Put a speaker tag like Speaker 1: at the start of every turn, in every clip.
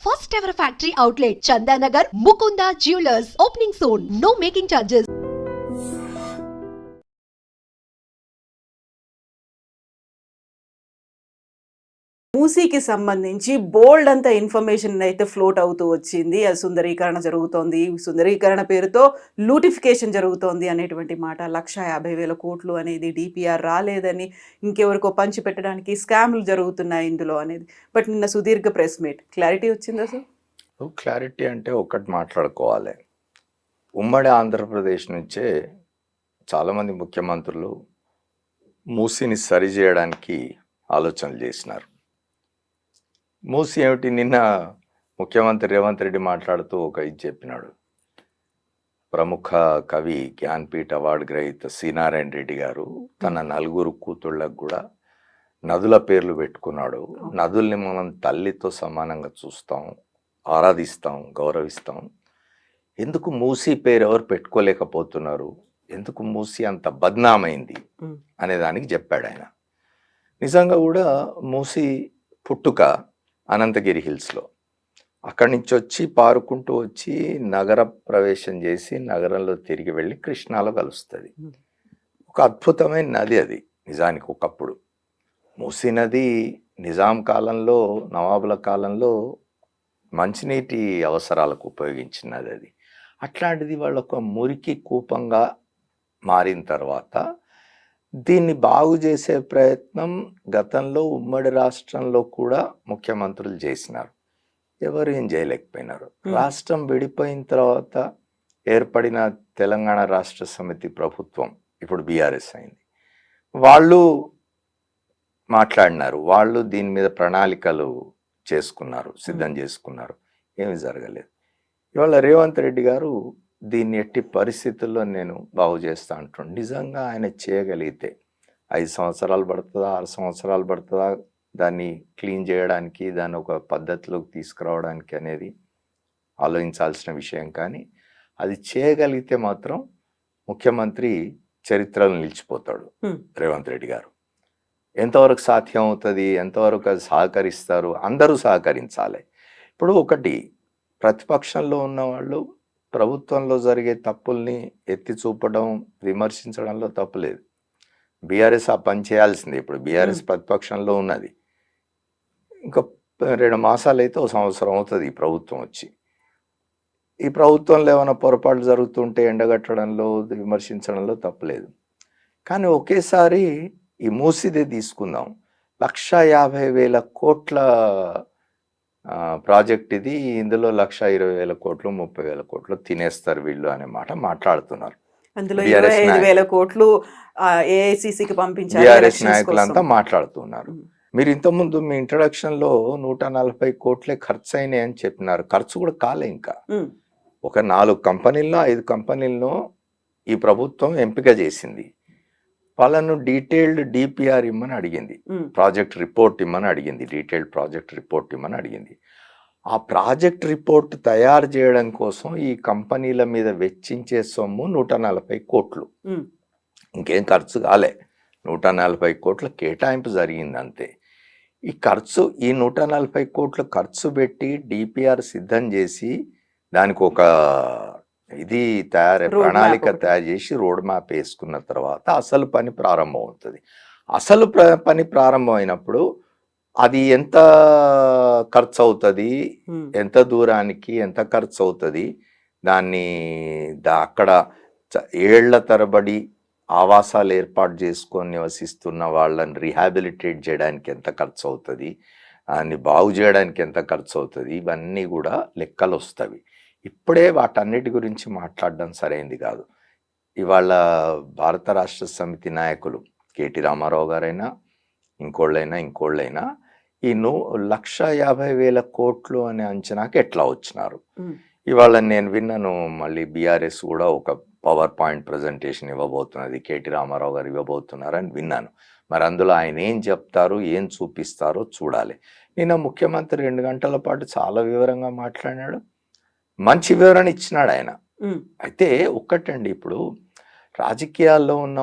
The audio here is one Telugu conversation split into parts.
Speaker 1: first ever factory outlet, Chandanagar, Mukunda Jewelers, opening soon. No making charges.
Speaker 2: మూసీకి సంబంధించి బోల్డ్ అంత ఇన్ఫర్మేషన్ అయితే ఫ్లోట్ అవుతూ వచ్చింది. అది సుందరీకరణ జరుగుతోంది, సుందరీకరణ పేరుతో లూటిఫికేషన్ జరుగుతోంది అనేటువంటి మాట. 1,50,000 కోట్లు అనేది డిపిఆర్ రాలేదని, ఇంకెవరికో పంచి పెట్టడానికి స్కామ్లు జరుగుతున్నాయి ఇందులో అనేది. బట్ నిన్న సుదీర్ఘ ప్రెస్ మీట్, క్లారిటీ వచ్చింది అసలు?
Speaker 3: క్లారిటీ అంటే ఒకటి మాట్లాడుకోవాలి. ఉమ్మడి ఆంధ్రప్రదేశ్ నుంచే చాలామంది ముఖ్యమంత్రులు మూసీని సరిచేయడానికి ఆలోచనలు చేసినారు. మూసీ ఏమిటి, నిన్న ముఖ్యమంత్రి రేవంత్ రెడ్డి మాట్లాడుతూ ఒక ఇది చెప్పినాడు. ప్రముఖ కవి జ్ఞాన్పీఠ అవార్డు గ్రహీత సి నారాయణ రెడ్డి గారు తన 4 కూతుళ్ళకు కూడా నదుల పేర్లు పెట్టుకున్నాడు. నదుల్ని మనం తల్లితో సమానంగా చూస్తాం, ఆరాధిస్తాం, గౌరవిస్తాం. ఎందుకు మూసీ పేరు ఎవరు పెట్టుకోలేకపోతున్నారు, ఎందుకు మూసీ అంత బద్నామైంది అనే దానికి చెప్పాడు ఆయన. నిజంగా కూడా మూసీ పుట్టుక అనంతగిరి హిల్స్లో, అక్కడి నుంచి వచ్చి పారుకుంటూ వచ్చి నగర ప్రవేశం చేసి నగరంలో తిరిగి వెళ్ళి కృష్ణాలో కలుస్తుంది. ఒక అద్భుతమైన నది అది. నిజానికి ఒకప్పుడు మూసీ నది నిజాం కాలంలో, నవాబుల కాలంలో మంచినీటి అవసరాలకు ఉపయోగించిన నది అది. అట్లాంటిది వాళ్ళ ఒక మురికి కూపంగా మారిన తర్వాత దీన్ని బాగు చేసే ప్రయత్నం గతంలో ఉమ్మడి రాష్ట్రంలో కూడా ముఖ్యమంత్రులు చేసినారు. ఎవరు ఏం చేయలేకపోయినారు. రాష్ట్రం విడిపోయిన తర్వాత ఏర్పడిన తెలంగాణ రాష్ట్ర సమితి ప్రభుత్వం, ఇప్పుడు బీఆర్ఎస్ అయింది, వాళ్ళు మాట్లాడినారు, వాళ్ళు దీని మీద ప్రణాళికలు చేసుకున్నారు, సిద్ధం చేసుకున్నారు. ఏమి జరగలేదు. ఇవాళ రేవంత్ రెడ్డి గారు దీన్ని ఎట్టి పరిస్థితుల్లో నేను బాగు చేస్తా అంటుండే. నిజంగా ఆయన చేయగలిగితే 5 సంవత్సరాలు పడుతుందా, 6 సంవత్సరాలు పడుతుందా దాన్ని క్లీన్ చేయడానికి, దాన్ని ఒక పద్ధతిలోకి తీసుకురావడానికి అనేది ఆలోచించాల్సిన విషయం. కానీ అది చేయగలిగితే మాత్రం ముఖ్యమంత్రి చరిత్రలో నిలిచిపోతాడు రేవంత్ రెడ్డి గారు. ఎంతవరకు సాధ్యం అవుతుంది, ఎంతవరకు అది సహకరిస్తారు, అందరూ సహకరించాలి. ఇప్పుడు ఒకటి, ప్రతిపక్షంలో ఉన్న వాళ్ళు ప్రభుత్వంలో జరిగే తప్పుల్ని ఎత్తి చూపడం, విమర్శించడంలో తప్పులేదు. బీఆర్ఎస్ ఆ పని చేయాల్సిందే. ఇప్పుడు బీఆర్ఎస్ ప్రతిపక్షంలో ఉన్నది. ఇంకా 2 మాసాలు అయితే 1 సంవత్సరం అవుతుంది ఈ ప్రభుత్వం వచ్చి. ఈ ప్రభుత్వంలో ఏమైనా పొరపాట్లు జరుగుతుంటే ఎండగట్టడంలో, విమర్శించడంలో తప్పులేదు. కానీ ఒకేసారి ఈ మూసిదే తీసుకుందాం. 1,50,000 కోట్ల ప్రాజెక్ట్ ఇది. ఇందులో 1,20,000 కోట్లు, 30,000 కోట్లు తినేస్తారు వీళ్ళు అనే మాట మాట్లాడుతున్నారు.
Speaker 2: అందులో 25,000 కోట్లు ఏఐసిసికి పంపించారు.
Speaker 3: బీఆర్ఎస్ నాయకులంతా మాట్లాడుతున్నారు. మీరు ఇంతకుముందు మీ ఇంట్రడక్షన్ లో 140 కోట్లే ఖర్చు అయినాయి అని చెప్పినారు. ఖర్చు కూడా కాలే. ఇంకా ఒక 4 కంపెనీల్లో 5 కంపెనీల్లో ఈ ప్రభుత్వం ఎంపిక చేసింది. వాళ్ళను డీటెయిల్డ్ డిపిఆర్ ఇమ్మని అడిగింది, ప్రాజెక్ట్ రిపోర్ట్ ఇమ్మని అడిగింది, డీటెయిల్డ్ ప్రాజెక్ట్ రిపోర్ట్ ఇమ్మని అడిగింది. ఆ ప్రాజెక్ట్ రిపోర్ట్ తయారు చేయడం కోసం ఈ కంపెనీల మీద వెచ్చించే సొమ్ము 140 కోట్లు. ఇంకేం ఖర్చు కాలే, 140 కోట్ల కేటాయింపు జరిగింది అంతే. ఈ ఖర్చు, ఈ 140 కోట్లు ఖర్చు పెట్టి డిపిఆర్ సిద్ధం చేసి దానికి ఒక ఇది ప్రణాళిక తయారు చేసి రోడ్ మ్యాప్ వేసుకున్న తర్వాత అసలు పని ప్రారంభం అవుతుంది. అసలు పని ప్రారంభం అయినప్పుడు అది ఎంత ఖర్చు అవుతుంది, ఎంత దూరానికి ఎంత ఖర్చు అవుతుంది, దాన్ని అక్కడ ఏళ్ల తరబడి ఆవాసాలు ఏర్పాటు చేసుకొని నివసిస్తున్న వాళ్ళని రీహాబిలిటేట్ చేయడానికి ఎంత ఖర్చు అవుతుంది, దాన్ని బాగు చేయడానికి ఎంత ఖర్చు అవుతుంది, ఇవన్నీ కూడా లెక్కలు వస్తాయి. ఇప్పుడే వాటన్నిటి గురించి మాట్లాడడం సరైంది కాదు. ఇవాళ భారత రాష్ట్ర సమితి నాయకులు కేటీ రామారావు గారైనా ఇంకోళ్ళైనా ఈ 1,50,000 కోట్లు అనే అంచనాకి ఎట్లా వచ్చినారు. ఇవాళ నేను విన్నాను, మళ్ళీ బీఆర్ఎస్ కూడా ఒక పవర్ పాయింట్ ప్రజెంటేషన్ ఇవ్వబోతున్నది, కేటీ రామారావు గారు ఇవ్వబోతున్నారు అని విన్నాను. మరి అందులో ఆయన ఏం చెప్తారు, ఏం చూపిస్తారో చూడాలి. నిన్న ముఖ్యమంత్రి 2 గంటల పాటు చాలా వివరంగా మాట్లాడినాడు, మంచి వివరణ ఇచ్చినాడు ఆయన. అయితే ఒక్కటండి, ఇప్పుడు రాజకీయాల్లో ఉన్న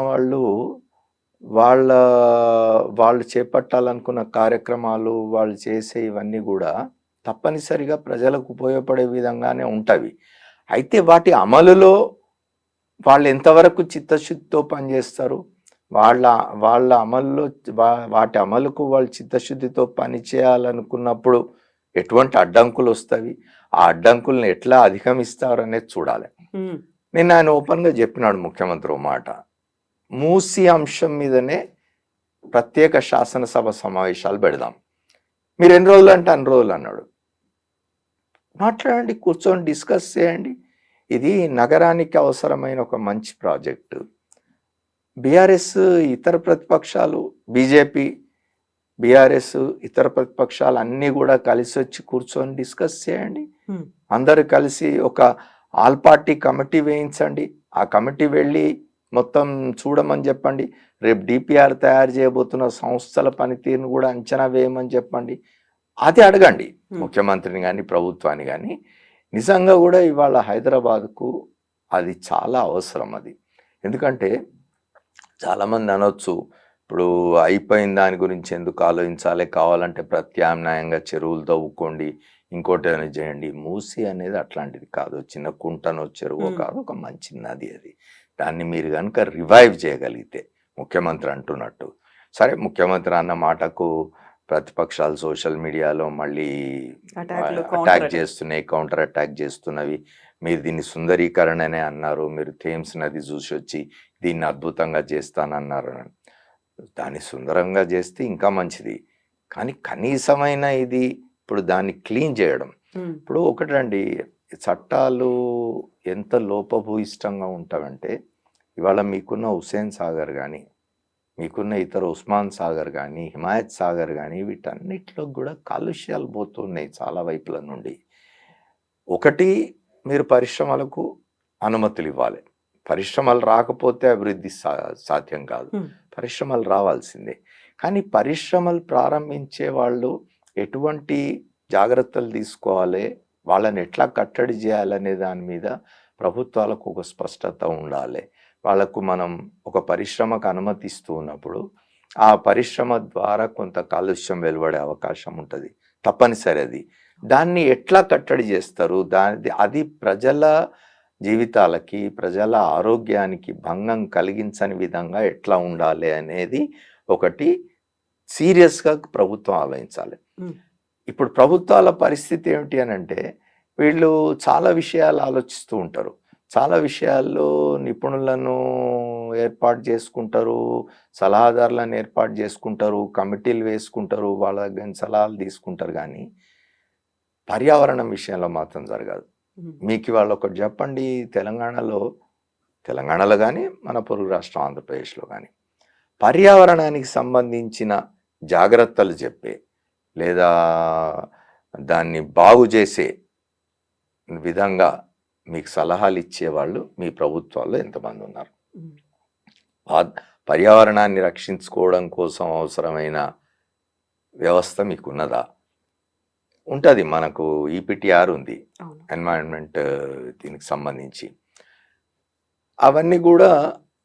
Speaker 3: వాళ్ళు చేపట్టాలనుకున్న కార్యక్రమాలు, వాళ్ళు చేసే ఇవన్నీ కూడా తప్పనిసరిగా ప్రజలకు ఉపయోగపడే విధంగానే ఉంటవి. అయితే వాటి అమలులో వాళ్ళు ఎంతవరకు చిత్తశుద్ధితో పనిచేస్తారు, వాళ్ళ వాళ్ళ అమల్లో వాటి అమలుకు వాళ్ళు చిత్తశుద్ధితో పని చేయాలనుకున్నప్పుడు ఎటువంటి అడ్డంకులు వస్తాయి, ఆ అడ్డంకులను ఎట్లా అధిగమిస్తారు అనేది చూడాలి. నేను ఆయన ఓపెన్గా చెప్పినాడు ముఖ్యమంత్రి ఓ మాట, మూసి అంశం మీదనే ప్రత్యేక శాసనసభ సమావేశాలు పెడదాం, మీరు ఎన్ని రోజులు అంటే అన్ని రోజులు అన్నాడు. మాట్లాడండి, కూర్చొని డిస్కస్ చేయండి. ఇది నగరానికి అవసరమైన ఒక మంచి ప్రాజెక్టు. బీఆర్ఎస్ ఇతర ప్రతిపక్షాలు, బీజేపీ, బీఆర్ఎస్ ఇతర ప్రతిపక్షాలు అన్నీ కూడా కలిసి వచ్చి కూర్చొని డిస్కస్ చేయండి. అందరూ కలిసి ఒక ఆల్ పార్టీ కమిటీ వేయించండి. ఆ కమిటీ వెళ్ళి మొత్తం చూడమని చెప్పండి. రేపు డిపిఆర్ తయారు చేయబోతున్న సంస్థల పనితీరును కూడా అంచనా వేయమని చెప్పండి. అది అడగండి ముఖ్యమంత్రిని కానీ ప్రభుత్వాన్ని కానీ. నిజంగా కూడా ఇవాళ హైదరాబాద్కు అది చాలా అవసరం. అది ఎందుకంటే చాలామంది అనొచ్చు, ఇప్పుడు అయిపోయిన దాని గురించి ఎందుకు ఆలోచించాలి, కావాలంటే ప్రత్యామ్నాయంగా చెరువులు తవ్వుకోండి, ఇంకోటి ఏమైనా చేయండి. మూసి అనేది అట్లాంటిది కాదు, చిన్న కుంటనో చెరువు కాదు, ఒక మంచి నది. అది దాన్ని మీరు కనుక రివైవ్ చేయగలిగితే, ముఖ్యమంత్రి అంటున్నట్టు, సరే ముఖ్యమంత్రి అన్న మాటకు ప్రతిపక్షాలు సోషల్ మీడియాలో మళ్ళీ అటాక్ చేస్తున్నాయి, కౌంటర్ అటాక్ చేస్తున్నవి. మీరు దీన్ని సుందరీకరణనే అన్నారు, మీరు థేమ్స్ నది చూసి వచ్చి దీన్ని అద్భుతంగా చేస్తానన్నారు. దాన్ని సుందరంగా చేస్తే ఇంకా మంచిది, కానీ కనీసమైన ఇది ఇప్పుడు దాన్ని క్లీన్ చేయడం. ఇప్పుడు ఒకటండి, చట్టాలు ఎంత లోపభూయిష్టంగా ఉంటావంటే, ఇవాళ మీకున్న హుస్సేన్ సాగర్ కానీ, మీకున్న ఇతర ఉస్మాన్ సాగర్ కానీ, హిమాయత్ సాగర్ కానీ, వీటన్నిటిలో కూడా కాలుష్యాలు పోతున్నాయి చాలా వైపుల నుండి. ఒకటి, మీరు పరిశ్రమలకు అనుమతులు ఇవ్వాలి. పరిశ్రమలు రాకపోతే అభివృద్ధి సాధ్యం కాదు, పరిశ్రమలు రావాల్సిందే. కానీ పరిశ్రమలు ప్రారంభించే వాళ్ళు ఎటువంటి జాగ్రత్తలు తీసుకోవాలి, వాళ్ళని ఎట్లా కట్టడి చేయాలనే దాని మీద ప్రభుత్వాలకు ఒక స్పష్టత ఉండాలి. వాళ్లకు మనం ఒక పరిశ్రమకు అనుమతిస్తూ ఉన్నప్పుడు ఆ పరిశ్రమ ద్వారా కొంత కాలుష్యం వెలువడే అవకాశం ఉంటుంది, తప్పనిసరి. అది దాన్ని ఎట్లా కట్టడి చేస్తారు, అది ప్రజల జీవితాలకి, ప్రజల ఆరోగ్యానికి భంగం కలిగించని విధంగా ఎట్లా ఉండాలి అనేది ఒకటి సీరియస్గా ప్రభుత్వం ఆలోచించాలి. ఇప్పుడు ప్రభుత్వాల పరిస్థితి ఏమిటి అని అంటే, వీళ్ళు చాలా విషయాలు ఆలోచిస్తూ ఉంటారు, చాలా విషయాల్లో నిపుణులను ఏర్పాటు చేసుకుంటారు, సలహాదారులను ఏర్పాటు చేసుకుంటారు, కమిటీలు వేసుకుంటారు, వాళ్ళ దగ్గర సలహాలు తీసుకుంటారు. కానీ పర్యావరణం విషయంలో మాత్రం జరగదు. మీకు ఇవాళ ఒకటి చెప్పండి, తెలంగాణలో కానీ మన పొరుగు రాష్ట్రం ఆంధ్రప్రదేశ్లో కానీ పర్యావరణానికి సంబంధించిన జాగ్రత్తలు చెప్పే లేదా దాన్ని బాగు చేసే విధంగా మీకు సలహాలు ఇచ్చేవాళ్ళు మీ ప్రభుత్వాల్లో ఎంతమంది ఉన్నారు? పర్యావరణాన్ని రక్షించుకోవడం కోసం అవసరమైన వ్యవస్థ మీకున్నదా? ఉంటుంది. మనకు ఈపీటీఆర్ ఉంది, ఎన్వైరన్మెంట్ దీనికి సంబంధించి. అవన్నీ కూడా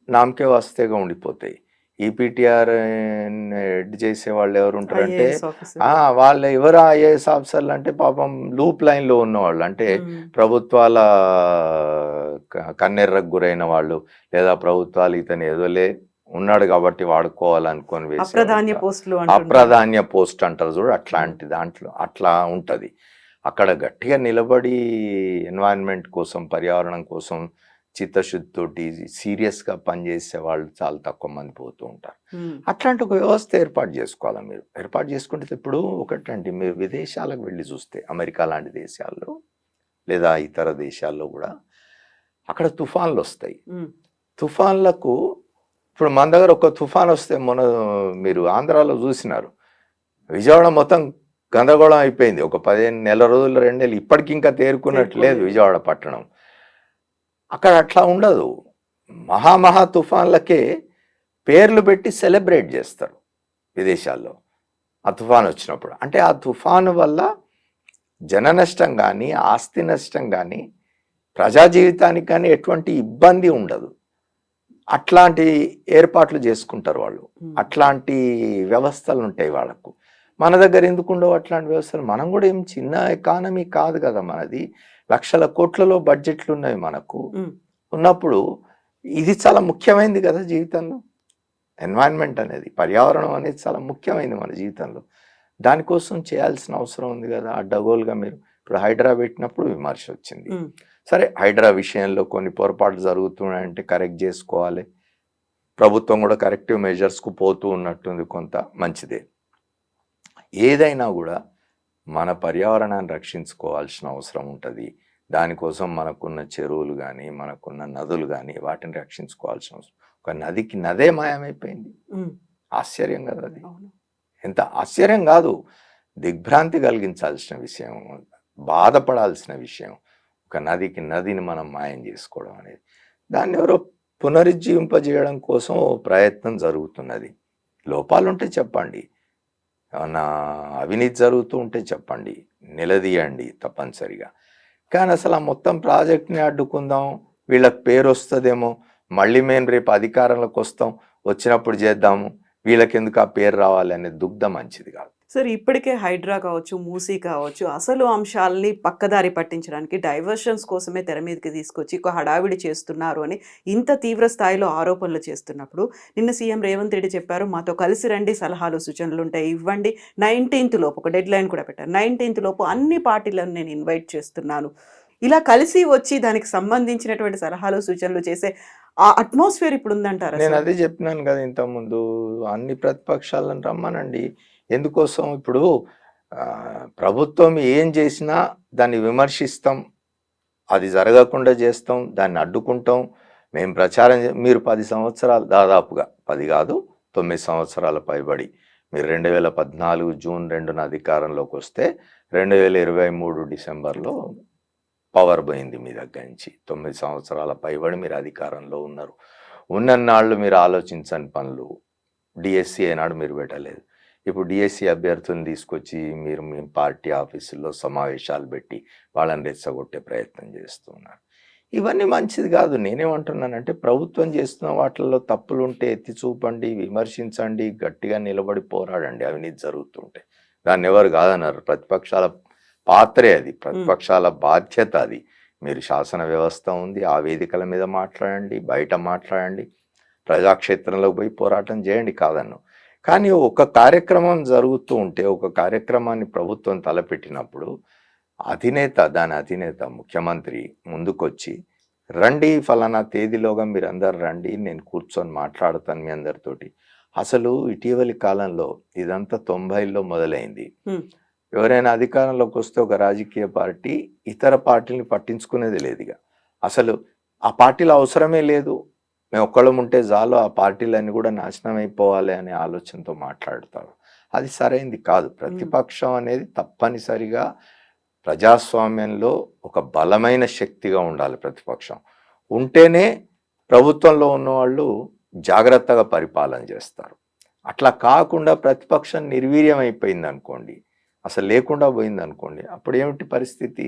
Speaker 3: నామకే వాస్తేగా ఉండిపోతాయి. ఈపీటీఆర్ హెడ్ చేసే వాళ్ళు ఎవరు ఉంటారంటే, వాళ్ళు ఎవరు ఐఏఎస్ ఆఫీసర్లు అంటే పాపం లూప్ లైన్లో ఉన్నవాళ్ళు, అంటే ప్రభుత్వాల కన్నెర్రకు గురైన వాళ్ళు, లేదా ప్రభుత్వాలు ఇతను ఏదోలే ఉన్నాడు కాబట్టి వాడుకోవాలనుకొని వేసి అప్రాధాన్య పోస్ట్ అంటారు చూడు, అట్లాంటి దాంట్లో అట్లా ఉంటుంది. అక్కడ గట్టిగా నిలబడి ఎన్వైరన్మెంట్ కోసం, పర్యావరణం కోసం చిత్తశుద్ధితోటి సీరియస్గా పనిచేసే వాళ్ళు చాలా తక్కువ మంది పోతూ ఉంటారు. అట్లాంటి ఒక వ్యవస్థ ఏర్పాటు చేసుకోవాలి. మీరు ఏర్పాటు చేసుకుంటే, ఇప్పుడు ఒకటండి, మీరు విదేశాలకు వెళ్ళి చూస్తే, అమెరికా లాంటి దేశాల్లో లేదా ఇతర దేశాల్లో కూడా అక్కడ తుఫాన్లు వస్తాయి. తుఫాన్లకు ఇప్పుడు మన దగ్గర ఒక తుఫాన్ వస్తే, మొన్న మీరు ఆంధ్రాలో చూసినారు, విజయవాడ మొత్తం గందరగోళం అయిపోయింది. ఒక 15 నెల రోజులు, 2 నెలలు, ఇప్పటికి ఇంకా తేరుకున్నట్లేదు విజయవాడ పట్టణం. అక్కడ అట్లా ఉండదు. మహా తుఫాన్లకే పేర్లు పెట్టి సెలబ్రేట్ చేస్తారు విదేశాల్లో ఆ తుఫాన్ వచ్చినప్పుడు. అంటే ఆ తుఫాను వల్ల జన నష్టం కానీ, ఆస్తి నష్టం కానీ, ప్రజా జీవితానికి కానీ ఎటువంటి ఇబ్బంది ఉండదు. అట్లాంటి ఏర్పాట్లు చేసుకుంటారు వాళ్ళు, అట్లాంటి వ్యవస్థలు ఉంటాయి వాళ్ళకు. మన దగ్గర ఎందుకు ఉండవు అట్లాంటి వ్యవస్థలు? మనం కూడా ఏం చిన్న ఎకానమీ కాదు కదా మనది, లక్షల కోట్లలో బడ్జెట్లు ఉన్నాయి మనకు. ఉన్నప్పుడు ఇది చాలా ముఖ్యమైనది కదా జీవితంలో. ఎన్వైరన్మెంట్ అనేది, పర్యావరణం అనేది చాలా ముఖ్యమైనది మన జీవితంలో. దానికోసం చేయాల్సిన అవసరం ఉంది కదా. అడ్డగోలుగా మీరు ఇప్పుడు హైడ్రా పెట్టినప్పుడు విమర్శ వచ్చింది. సరే, హైడ్రా విషయంలో కొన్ని పొరపాట్లు జరుగుతున్నాయంటే కరెక్ట్ చేసుకోవాలి. ప్రభుత్వం కూడా కరెక్టివ్ మెజర్స్కు పోతూ ఉన్నట్టుంది, కొంత మంచిదే. ఏదైనా కూడా మన పర్యావరణాన్ని రక్షించుకోవాల్సిన అవసరం ఉంటుంది. దానికోసం మనకున్న చెరువులు కానీ, మనకున్న నదులు కానీ, వాటిని రక్షించుకోవాల్సిన అవసరం. ఒక నదికి నదే మాయమైపోయింది. ఆశ్చర్యం కదా అది. ఎంత ఆశ్చర్యం కాదు, దిగ్భ్రాంతి కలిగించాల్సిన విషయం, బాధపడాల్సిన విషయం. ఒక నదికి నదిని మనం మాయం చేసుకోవడం అనేది, దాన్ని ఎవరో పునరుజ్జీవింపజేయడం కోసం ప్రయత్నం జరుగుతున్నది. లోపాలుంటే చెప్పండి, ఏమన్నా అవినీతి జరుగుతూ ఉంటే చెప్పండి, నిలదీయండి తప్పనిసరిగా. కానీ అసలు ఆ మొత్తం ప్రాజెక్ట్ని అడ్డుకుందాం, వీళ్ళకి పేరు వస్తుందేమో, మళ్ళీ మేము రేపు అధికారంలోకి వస్తాం, వచ్చినప్పుడు చేద్దాము, వీళ్ళకి ఎందుకు ఆ పేరు రావాలి అనే దుగ్ధ మంచిది కాదు.
Speaker 2: సార్, ఇప్పటికే హైడ్రా కావచ్చు, మూసీ కావచ్చు, అసలు అంశాలని పక్కదారి పట్టించడానికి డైవర్షన్స్ కోసమే తెర మీదకి తీసుకొచ్చి ఒక హడావిడి చేస్తున్నారు అని ఇంత తీవ్ర స్థాయిలో ఆరోపణలు చేస్తున్నప్పుడు నిన్న సీఎం రేవంత్ రెడ్డి చెప్పారు, మాతో కలిసి రండి, సలహాలు సూచనలు ఉంటాయి ఇవ్వండి, 19th లోపు ఒక డెడ్ లైన్ కూడా పెట్టారు, 19th లోపు అన్ని పార్టీలను నేను ఇన్వైట్ చేస్తున్నాను. ఇలా కలిసి వచ్చి దానికి సంబంధించినటువంటి సలహాలు సూచనలు చేసే ఆ అట్మాస్ఫియర్ ఇప్పుడు ఉందంటారా?
Speaker 3: నేను అదే చెప్పినాను కదా ఇంతకుముందు, అన్ని ప్రతిపక్షాలను రమ్మనండి. ఎందుకోసం? ఇప్పుడు ప్రభుత్వం ఏం చేసినా దాన్ని విమర్శిస్తాం, అది జరగకుండా చేస్తాం, దాన్ని అడ్డుకుంటాం, మేము ప్రచారం మీరు 10 సంవత్సరాలు, దాదాపుగా 10 కాదు 9 సంవత్సరాల పైబడి, మీరు 2014 జూన్ 2న అధికారంలోకి వస్తే 2023 డిసెంబర్లో పవర్ పోయింది మీ దగ్గర నుంచి. 9 సంవత్సరాల పైబడి మీరు అధికారంలో ఉన్నారు. ఉన్నన్నాళ్ళు మీరు ఆలోచించని పనులు. డిఎస్సి ఏనాడు మీరు పెట్టలేదు. ఇప్పుడు డిఎస్సి అభ్యర్థులను తీసుకొచ్చి మీరు మీ పార్టీ ఆఫీసుల్లో సమావేశాలు పెట్టి వాళ్ళని రెచ్చగొట్టే ప్రయత్నం చేస్తున్నారు. ఇవన్నీ మంచిది కాదు. నేనేమంటున్నానంటే, ప్రభుత్వం చేస్తున్న వాటిల్లో తప్పులు ఉంటే ఎత్తి చూపండి, విమర్శించండి, గట్టిగా నిలబడి పోరాడండి అవినీతి జరుగుతుంటే. దాన్ని ఎవరు కాదన్నారు. ప్రతిపక్షాల పాత్రే అది, ప్రతిపక్షాల బాధ్యత అది. మీరు శాసన వ్యవస్థ ఉంది, ఆ వేదికల మీద మాట్లాడండి, బయట మాట్లాడండి, ప్రజాక్షేత్రంలోకి పోయి పోరాటం చేయండి, కాదన్ను. కానీ ఒక కార్యక్రమం జరుగుతూ ఉంటే, ఒక కార్యక్రమాన్ని ప్రభుత్వం తలపెట్టినప్పుడు దాని అధినేత ముఖ్యమంత్రి ముందుకొచ్చి, రండి ఫలానా తేదీలోగా మీరు అందరు రండి, నేను కూర్చొని మాట్లాడతాను మీ అందరితోటి. అసలు ఇటీవలి కాలంలో ఇదంతా 90ల్లో మొదలైంది. ఎవరైనా అధికారంలోకి వస్తే ఒక రాజకీయ పార్టీ ఇతర పార్టీని పట్టించుకునేది లేదు. ఇక అసలు ఆ పార్టీల అవసరమే లేదు, మేము ఒక్కళ్ళం ఉంటే చాలు, ఆ పార్టీలన్నీ కూడా నాశనం అయిపోవాలి అనే ఆలోచనతో మాట్లాడతారు. అది సరైంది కాదు. ప్రతిపక్షం అనేది తప్పనిసరిగా ప్రజాస్వామ్యంలో ఒక బలమైన శక్తిగా ఉండాలి. ప్రతిపక్షం ఉంటేనే ప్రభుత్వంలో ఉన్నవాళ్ళు జాగ్రత్తగా పరిపాలన చేస్తారు. అట్లా కాకుండా ప్రతిపక్షం నిర్వీర్యం అయిపోయింది అనుకోండి, అసలు లేకుండా పోయింది అనుకోండి, అప్పుడు ఏమిటి పరిస్థితి?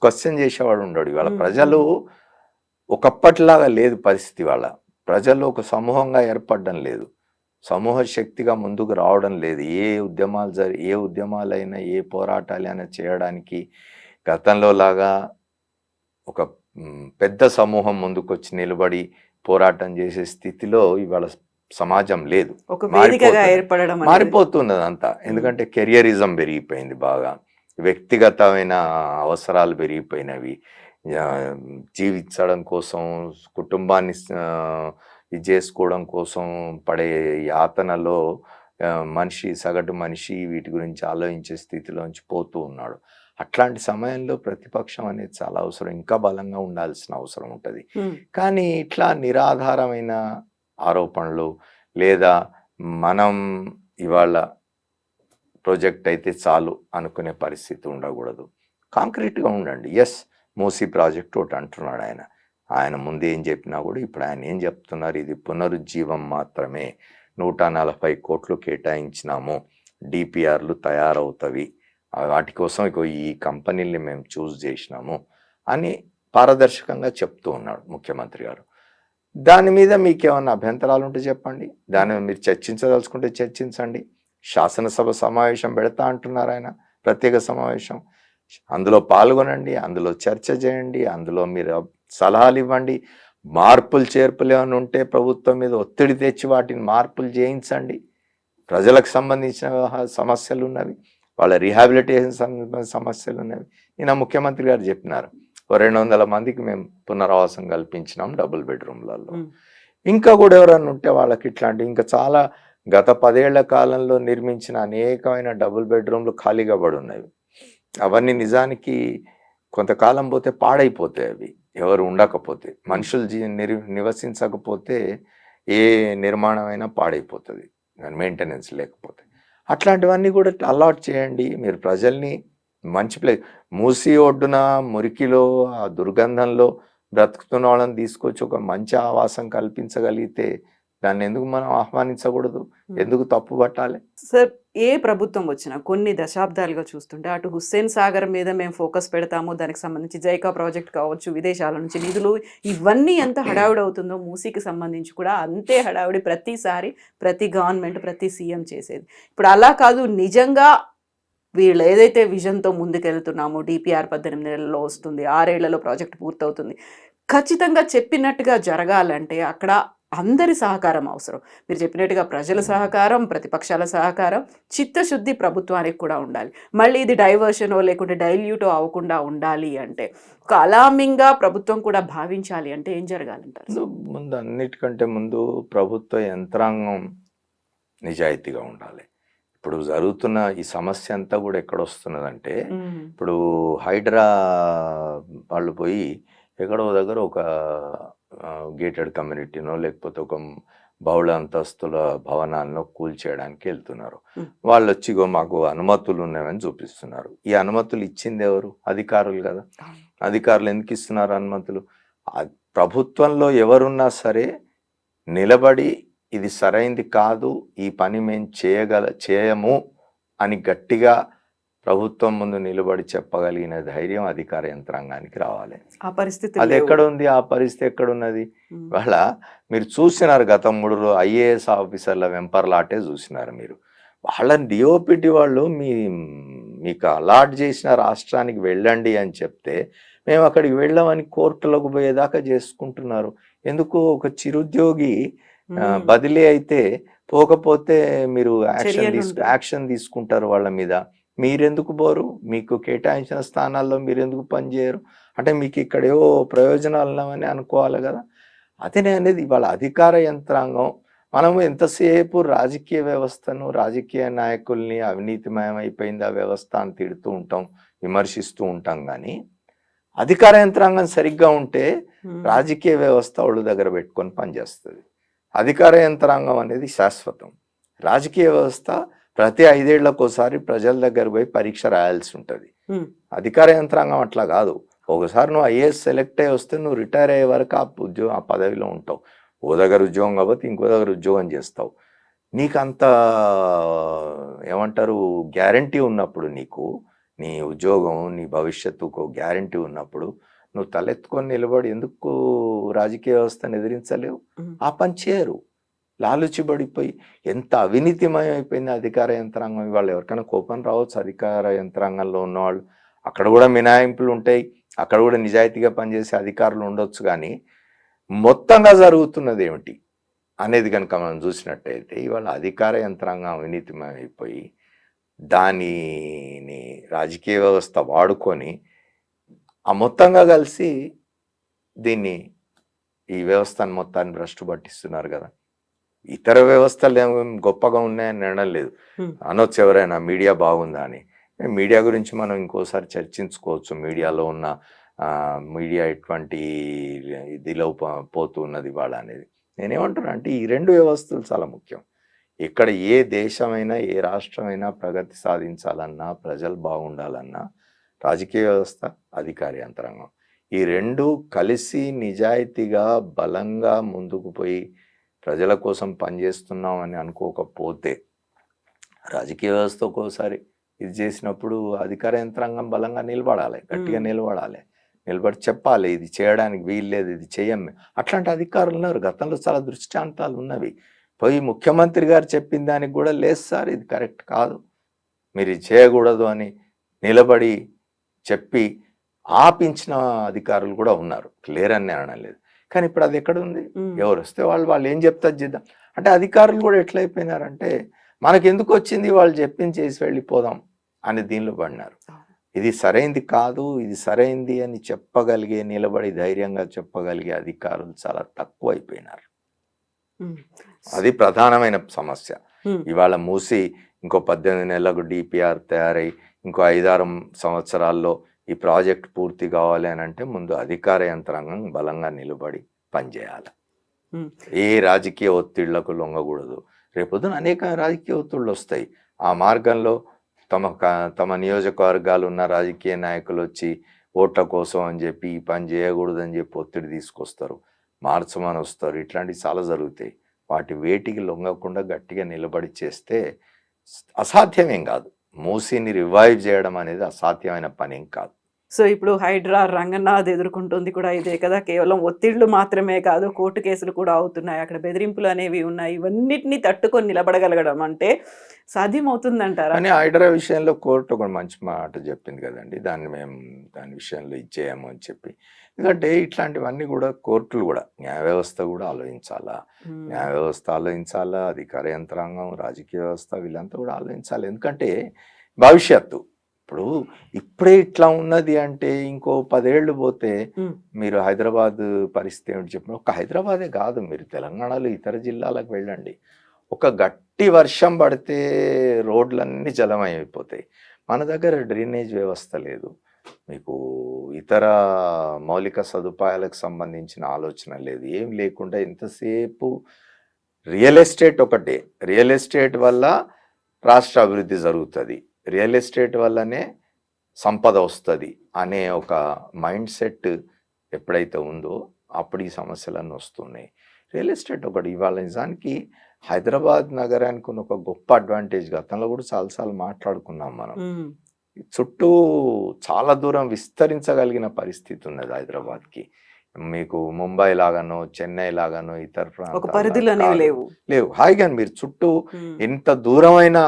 Speaker 3: క్వశ్చన్ చేసేవాడు ఉండడు. ఇవాళ ప్రజలు ఒకప్పటిలాగా లేదు పరిస్థితి. వాళ్ళ ప్రజలు ఒక సమూహంగా ఏర్పడడం లేదు, సమూహ శక్తిగా ముందుకు రావడం లేదు. ఏ ఉద్యమాలైనా, ఏ పోరాటాలైనా చేయడానికి గతంలో లాగా ఒక పెద్ద సమూహం ముందుకొచ్చి నిలబడి పోరాటం చేసే స్థితిలో ఇవాళ సమాజం లేదు. మారిపోతున్నది అంతా. ఎందుకంటే కెరియరిజం పెరిగిపోయింది బాగా, వ్యక్తిగతమైన అవసరాలు పెరిగిపోయినవి, జీవించడం కోసం, కుటుంబాన్ని ఇది చేసుకోవడం కోసం పడే యాతనలో సగటు మనిషి వీటి గురించి ఆలోచించే స్థితిలోంచి పోతూ ఉన్నాడు. అట్లాంటి సమయంలో ప్రతిపక్షం అనేది చాలా అవసరం, ఇంకా బలంగా ఉండాల్సిన అవసరం ఉంటుంది. కానీ ఇట్లా నిరాధారమైన ఆరోపణలు, లేదా మనం ఇవాళ ప్రాజెక్ట్ అయితే చాలు అనుకునే పరిస్థితి ఉండకూడదు. కాంక్రీట్గా ఉండండి. ఎస్, మూసీ ప్రాజెక్ట్ ఒకటి అంటున్నాడు ఆయన ముందు ఏం చెప్పినా కూడా ఇప్పుడు ఆయన ఏం చెప్తున్నారు, ఇది పునరుజ్జీవం మాత్రమే, 140 కోట్లు కేటాయించినాము, డిపిఆర్లు తయారవుతవి, వాటి కోసం ఈ కంపెనీల్ని మేము చూస్ చేసినాము అని పారదర్శకంగా చెప్తూ ఉన్నాడు ముఖ్యమంత్రి గారు. దాని మీద మీకు ఏమన్నా అభ్యంతరాలు ఉంటే చెప్పండి, దాని మీద మీరు చర్చించదలుచుకుంటే చర్చించండి. శాసనసభ సమావేశం పెడతా అంటున్నారు ఆయన, ప్రత్యేక సమావేశం. అందులో పాల్గొనండి, అందులో చర్చ చేయండి, అందులో మీరు సలహాలు ఇవ్వండి. మార్పులు చేర్పులు ఏమైనా ఉంటే ప్రభుత్వం మీద ఒత్తిడి తెచ్చి వాటిని మార్పులు చేయించండి. ప్రజలకు సంబంధించిన సమస్యలు ఉన్నవి, వాళ్ళ రీహాబిలిటేషన్ సమస్యలు ఉన్నవి. ఈయన ముఖ్యమంత్రి గారు చెప్పినారు, 200 మందికి మేము పునరావాసం కల్పించినాం డబుల్ బెడ్రూమ్లలో. ఇంకా కూడా ఎవరన్నా ఉంటే వాళ్ళకి ఇట్లాంటి ఇంకా చాలా గత 10 ఏళ్ల కాలంలో నిర్మించిన అనేకమైన డబుల్ బెడ్రూమ్లు ఖాళీగా పడి ఉన్నవి. అవన్నీ నిజానికి కొంతకాలం పోతే పాడైపోతాయి. అవి ఎవరు ఉండకపోతే, మనుషులు నివసించకపోతే ఏ నిర్మాణమైనా పాడైపోతుంది మెయింటెనెన్స్ లేకపోతే. అట్లాంటివన్నీ కూడా అలాట్ చేయండి. మీరు ప్రజల్ని మంచి మూసి ఒడ్డున మురికిలో ఆ దుర్గంధంలో బ్రతుకుతున్న వాళ్ళని తీసుకొచ్చి ఒక మంచి ఆవాసం కల్పించగలిగితే దాన్ని ఎందుకు మనం ఆహ్వానించకూడదు, ఎందుకు తప్పు పట్టాలి?
Speaker 2: సార్, ఏ ప్రభుత్వం వచ్చినా కొన్ని దశాబ్దాలుగా చూస్తుంటే అటు హుస్సేన్ సాగర్ మీద మేము ఫోకస్ పెడతాము, దానికి సంబంధించి జైకా ప్రాజెక్ట్ కావచ్చు, విదేశాల నుంచి నిధులు, ఇవన్నీ ఎంత హడావుడి అవుతుందో మూసీకి సంబంధించి కూడా అంతే హడావుడి ప్రతిసారి ప్రతి గవర్నమెంట్ ప్రతి సీఎం చేసేది. ఇప్పుడు అలా కాదు, నిజంగా వీళ్ళు ఏదైతే విజన్తో ముందుకెళ్తున్నామో డిపిఆర్ 18 నెలల్లో వస్తుంది, 6 ఏళ్లలో ప్రాజెక్ట్ పూర్తవుతుంది, ఖచ్చితంగా చెప్పినట్టుగా జరగాలంటే అక్కడ అందరి సహకారం అవసరం. మీరు చెప్పినట్టుగా ప్రజల సహకారం, ప్రతిపక్షాల సహకారం, చిత్తశుద్ధి ప్రభుత్వానికి కూడా ఉండాలి. మళ్ళీ ఇది డైవర్షనో లేకుంటే డైల్యూటో అవ్వకుండా ఉండాలి అంటే, ఒక అలామింగ్గా ప్రభుత్వం కూడా భావించాలి అంటే ఏం జరగాలంటారు?
Speaker 3: ముందు అన్నిటికంటే ముందు ప్రభుత్వ యంత్రాంగం నిజాయితీగా ఉండాలి. ఇప్పుడు జరుగుతున్న ఈ సమస్య అంతా కూడా ఎక్కడొస్తున్నదంటే, ఇప్పుడు హైడ్రా వాళ్ళు పోయి ఎక్కడో దగ్గర ఒక గేటెడ్ కమ్యూనిటీనో లేకపోతే ఒక బహుళ అంతస్తుల భవనాలను కూల్చేయడానికి వెళ్తున్నారు. వాళ్ళు వచ్చి మాకు అనుమతులు ఉన్నాయని చూపిస్తున్నారు. ఈ అనుమతులు ఇచ్చింది ఎవరు? అధికారులు కదా. అధికారులు ఎందుకు ఇస్తున్నారు అనుమతులు? ప్రభుత్వంలో ఎవరున్నా సరే నిలబడి ఇది సరైంది కాదు, ఈ పని మేము చేయము అని గట్టిగా ప్రభుత్వం ముందు నిలబడి చెప్పగలిగిన ధైర్యం అధికార యంత్రాంగానికి రావాలి.
Speaker 2: ఆ పరిస్థితి
Speaker 3: అది ఎక్కడ ఉంది? ఆ పరిస్థితి ఎక్కడున్నది? వాళ్ళ మీరు చూసినారు గత 3 IAS ఆఫీసర్ల వెంపర్లాటే చూసినారు మీరు. వాళ్ళని డిఓపిటి వాళ్ళు మీకు అలాట్ చేసిన రాష్ట్రానికి వెళ్ళండి అని చెప్తే మేము అక్కడికి వెళ్ళామని కోర్టులకు పోయేదాకా చేసుకుంటున్నారు. ఎందుకు? ఒక చిరుద్యోగి బదిలీ అయితే పోకపోతే మీరు యాక్షన్ తీసుకుంటారు వాళ్ళ మీద. మీరెందుకు పోరు? మీకు కేటాయించిన స్థానాల్లో మీరెందుకు పనిచేయరు? అంటే మీకు ఇక్కడేవో ప్రయోజనాలు ఉన్నామని అనుకోవాలి కదా. అదే అనేది ఇవాళ అధికార యంత్రాంగం. మనము ఎంతసేపు రాజకీయ వ్యవస్థను, రాజకీయ నాయకుల్ని అవినీతిమయం అయిపోయింది ఆ వ్యవస్థ అని తిడుతూ ఉంటాం, విమర్శిస్తూ ఉంటాం. కానీ అధికార యంత్రాంగం సరిగ్గా ఉంటే రాజకీయ వ్యవస్థ ఒళ్ళు దగ్గర పెట్టుకొని పనిచేస్తుంది. అధికార యంత్రాంగం అనేది శాశ్వతం. రాజకీయ వ్యవస్థ ప్రతి 5 ఏళ్లకోసారి ప్రజల దగ్గర పోయి పరీక్ష రాయాల్సి ఉంటుంది. అధికార యంత్రాంగం అట్లా కాదు. ఒకసారి నువ్వు IAS సెలెక్ట్ అయ్యి వస్తే నువ్వు రిటైర్ అయ్యే వరకు ఆ పదవిలో ఉంటావు. ఓ దగ్గర ఉద్యోగం కాబట్టి ఇంకో దగ్గర ఉద్యోగం చేస్తావు. నీకు అంత ఏమంటారు గ్యారంటీ ఉన్నప్పుడు, నీ ఉద్యోగం నీ భవిష్యత్తుకు గ్యారంటీ ఉన్నప్పుడు నువ్వు తలెత్తుకొని నిలబడి ఎందుకు రాజకీయ వ్యవస్థను ఎదిరించలేవు? ఆ పని చేయరు. లాలుచిబడిపోయి ఎంత అవినీతిమయం అయిపోయింది అధికార యంత్రాంగం. ఇవాళ ఎవరికైనా కోపం రావచ్చు అధికార యంత్రాంగంలో ఉన్నవాళ్ళు. అక్కడ కూడా మినహాయింపులు ఉంటాయి, అక్కడ కూడా నిజాయితీగా పనిచేసే అధికారులు ఉండొచ్చు. కానీ మొత్తంగా జరుగుతున్నది ఏమిటి అనేది కనుక మనం చూసినట్టయితే ఇవాళ అధికార యంత్రాంగం అవినీతిమయం అయిపోయి దానిని రాజకీయ వ్యవస్థ వాడుకొని ఆ మొత్తంగా కలిసి ఈ వ్యవస్థను మొత్తాన్ని భ్రష్టు పట్టిస్తున్నారు కదా. ఇతర వ్యవస్థలు ఏమో గొప్పగా ఉన్నాయని అనడం లేదు. అనొచ్చు ఎవరైనా మీడియా బాగుందా అని. మీడియా గురించి మనం ఇంకోసారి చర్చించుకోవచ్చు. మీడియాలో ఉన్న మీడియా ఎటువంటి ఇదిలో పోతున్నది వాళ్ళ అనేది. నేనేమంటున్నా అంటే ఈ 2 వ్యవస్థలు చాలా ముఖ్యం. ఇక్కడ ఏ దేశమైనా ఏ రాష్ట్రమైనా ప్రగతి సాధించాలన్నా, ప్రజలు బాగుండాలన్నా రాజకీయ వ్యవస్థ, అధికార యంత్రాంగం ఈ 2 కలిసి నిజాయితీగా బలంగా ముందుకు పోయి ప్రజల కోసం పనిచేస్తున్నాం అని అనుకోకపోతే, రాజకీయ వ్యవస్థ ఒక్కోసారి ఇది చేసినప్పుడు అధికార యంత్రాంగం బలంగా నిలబడాలి, గట్టిగా నిలబడాలి, నిలబడి చెప్పాలి ఇది చేయడానికి వీల్లేదు, ఇది చేయం. అట్లాంటి అధికారులు ఉన్నారు. గతంలో చాలా దృష్టాంతాలు ఉన్నవి. పోయి ముఖ్యమంత్రి గారు చెప్పిన దానికి కూడా లేదు సార్ ఇది కరెక్ట్ కాదు, మీరు ఇది చేయకూడదు అని నిలబడి చెప్పి ఆపించిన అధికారులు కూడా ఉన్నారు, లేరని అనడం లేదు. కానీ ఇప్పుడు అది ఎక్కడ ఉంది? ఎవరు వస్తే వాళ్ళు ఏం చెప్తారు చేద్దాం అంటే అధికారులు కూడా ఎట్లయిపోయినారంటే మనకి ఎందుకు వచ్చింది, వాళ్ళు చెప్పింది చేసి వెళ్ళిపోదాం అని దీనిలో పడినారు. ఇది సరైంది కాదు, ఇది సరైంది అని చెప్పగలిగే, నిలబడి ధైర్యంగా చెప్పగలిగే అధికారులు చాలా తక్కువ అయిపోయినారు. అది ప్రధానమైన సమస్య. ఇవాళ మూసి ఇంకో 18 నెలలకు డిపిఆర్ తయారై ఇంకో 5-6 సంవత్సరాల్లో ఈ ప్రాజెక్ట్ పూర్తి కావాలి అని అంటే ముందు అధికార యంత్రాంగం బలంగా నిలబడి పనిచేయాలి. ఏ రాజకీయ ఒత్తిళ్లకు లొంగకూడదు. రేపొద్దున అనేక రాజకీయ ఒత్తిళ్ళు వస్తాయి. ఆ మార్గంలో తమ నియోజకవర్గాలు ఉన్న రాజకీయ నాయకులు వచ్చి ఓట్ల కోసం అని చెప్పి ఈ పని చేయకూడదు అని చెప్పి ఒత్తిడి తీసుకొస్తారు, మార్చమని వస్తారు. ఇట్లాంటివి చాలా జరుగుతాయి. వాటి వేటికి లొంగకుండా గట్టిగా నిలబడి చేస్తే అసాధ్యమేం కాదు. మూసీని రివైవ్ చేయడం అనేది అసాధ్యమైన పనేం కాదు.
Speaker 2: సో ఇప్పుడు హైడ్రా రంగనాథ్ ఎదుర్కొంటుంది కూడా ఇదే కదా, కేవలం ఒత్తిళ్లు మాత్రమే కాదు, కోర్టు కేసులు కూడా అవుతున్నాయి, అక్కడ బెదిరింపులు అనేవి ఉన్నాయి. ఇవన్నిటిని తట్టుకొని నిలబడగలగడం అంటే సాధ్యమవుతుందంటారా?
Speaker 3: కానీ హైడ్రా విషయంలో కోర్టు ఒక మంచి మాట చెప్పింది కదండి, దాని విషయంలో ఇచ్చేయము అని చెప్పి. ఎందుకంటే ఇట్లాంటివన్నీ కూడా కోర్టులు కూడా, న్యాయ వ్యవస్థ కూడా ఆలోచించాలా, న్యాయ వ్యవస్థ ఆలోచించాలా, అధికార యంత్రాంగం, రాజకీయ వ్యవస్థ వీళ్ళంతా కూడా ఆలోచించాలి. ఎందుకంటే భవిష్యత్తు ఇప్పుడే ఇట్లా ఉన్నది అంటే ఇంకో 10 ఏళ్ళు పోతే మీరు హైదరాబాద్ పరిస్థితి ఏమిటి చెప్పిన, ఒక హైదరాబాదే కాదు, మీరు తెలంగాణలో ఇతర జిల్లాలకు వెళ్ళండి, ఒక గట్టి వర్షం పడితే రోడ్లన్నీ జలమయమైపోతాయి. మన దగ్గర డ్రైనేజ్ వ్యవస్థ లేదు, మీకు ఇతర మౌలిక సదుపాయాలకు సంబంధించిన ఆలోచన లేదు, ఏం లేకుండా ఎంతసేపు రియల్ ఎస్టేట్ ఒకటే. రియల్ ఎస్టేట్ వల్ల రాష్ట్ర అభివృద్ధి జరుగుతుంది, రియల్ ఎస్టేట్ వల్లనే సంపద వస్తుంది అనే ఒక మైండ్ సెట్ ఎప్పుడైతే ఉందో అప్పుడు ఈ సమస్యలన్నీ వస్తున్నాయి. రియల్ ఎస్టేట్ ఒకటి. ఇవాళ నిజానికి హైదరాబాద్ నగరానికి ఉన్న ఒక గొప్ప అడ్వాంటేజ్, గతంలో కూడా చాలాసార్లు మాట్లాడుకున్నాం మనం, చుట్టూ చాలా దూరం విస్తరించగలిగిన పరిస్థితి ఉన్నది హైదరాబాద్కి. మీకు ముంబై లాగానో చెన్నై లాగానో ఇతర ప్రాంతాలు లేవు. హాయిగా మీరు చుట్టూ ఎంత దూరమైనా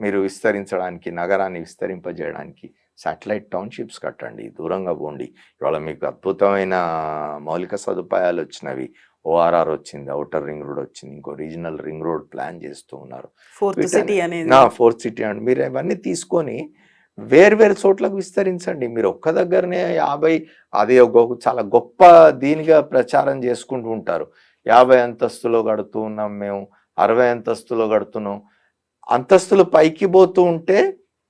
Speaker 3: మీరు విస్తరించడానికి, నగరాన్ని విస్తరింపజేయడానికి శాటిలైట్ టౌన్షిప్స్ కట్టండి, దూరంగా పోండి. ఇవాళ మీకు అద్భుతమైన మౌలిక సదుపాయాలు వచ్చినవి, ORR వచ్చింది, ఔటర్ రింగ్ రోడ్ వచ్చింది, ఇంకో రీజనల్ రింగ్ రోడ్ ప్లాన్ చేస్తూ ఉన్నారు, ఫోర్త్ సిటీ అండి. మీరు ఇవన్నీ తీసుకొని వేర్వేరు చోట్లకు విస్తరించండి. మీరు ఒక్క దగ్గరనే 50, అది చాలా గొప్ప దీనిగా ప్రచారం చేసుకుంటూ ఉంటారు. 50 అంతస్తులో కడుతూ ఉన్నాం మేము, 60 అంతస్తులో కడుతున్నాం. అంతస్తులు పైకి పోతూ ఉంటే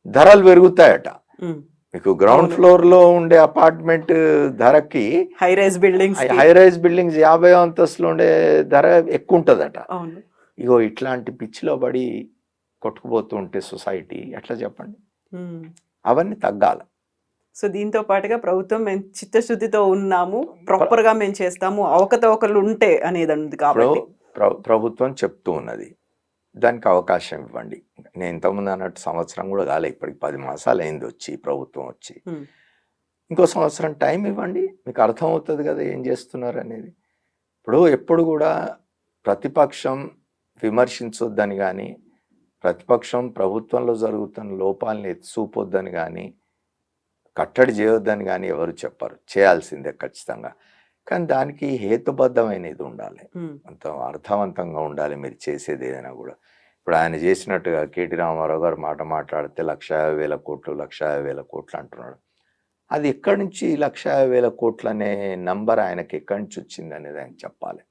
Speaker 3: ధరలు పెరుగుతాయట. మీకు గ్రౌండ్ ఫ్లోర్ లో ఉండే అపార్ట్మెంట్ ధరకి హై రైజ్ బిల్డింగ్స్ 50 అంతస్తులో ఉండే ధర ఎక్కువ ఉంటుందట. ఇగో ఇట్లాంటి పిచ్చిలో పడి కొట్టుకుపోతూ ఉంటే సొసైటీ ఎట్లా చెప్పండి? అవన్నీ తగ్గాలి.
Speaker 2: సో దీంతో పాటుగా ప్రభుత్వం మేము చిత్తశుద్ధితో ఉన్నాము, ప్రాపర్ గా మేము చేస్తాము, అవకతవకలు ఉంటే అనేది ఉంది కాబట్టి
Speaker 3: ప్రభుత్వం చెప్తూ ఉన్నది, దానికి అవకాశం ఇవ్వండి. నేను ఇంతకుముందు అన్నట్టు సంవత్సరం కూడా కాలే, ఇప్పటికి 10 మాసాలు అయింది వచ్చి ప్రభుత్వం వచ్చి, ఇంకో సంవత్సరం టైం ఇవ్వండి, మీకు అర్థమవుతుంది కదా ఏం చేస్తున్నారు అనేది. ఎప్పుడు కూడా ప్రతిపక్షం విమర్శించొద్దని కానీ, ప్రతిపక్షం ప్రభుత్వంలో జరుగుతున్న లోపాలని ఎత్తిచూపొద్దని కానీ, కట్టడి చేయొద్దని కానీ ఎవరు చెప్పరు, చేయాల్సిందే ఖచ్చితంగా. కానీ దానికి హేతుబద్ధమైనది ఉండాలి, అంత అర్థవంతంగా ఉండాలి మీరు చేసేది ఏదైనా కూడా. ఇప్పుడు ఆయన చేసినట్టుగా కేటీ రామారావు గారు మాట్లాడితే 1,50,000 కోట్లు 1,50,000 కోట్లు అంటున్నాడు. అది ఎక్కడి నుంచి 1,50,000 కోట్లు అనే నంబర్ ఆయనకి ఎక్కడి నుంచి వచ్చింది అనేది ఆయన చెప్పాలి.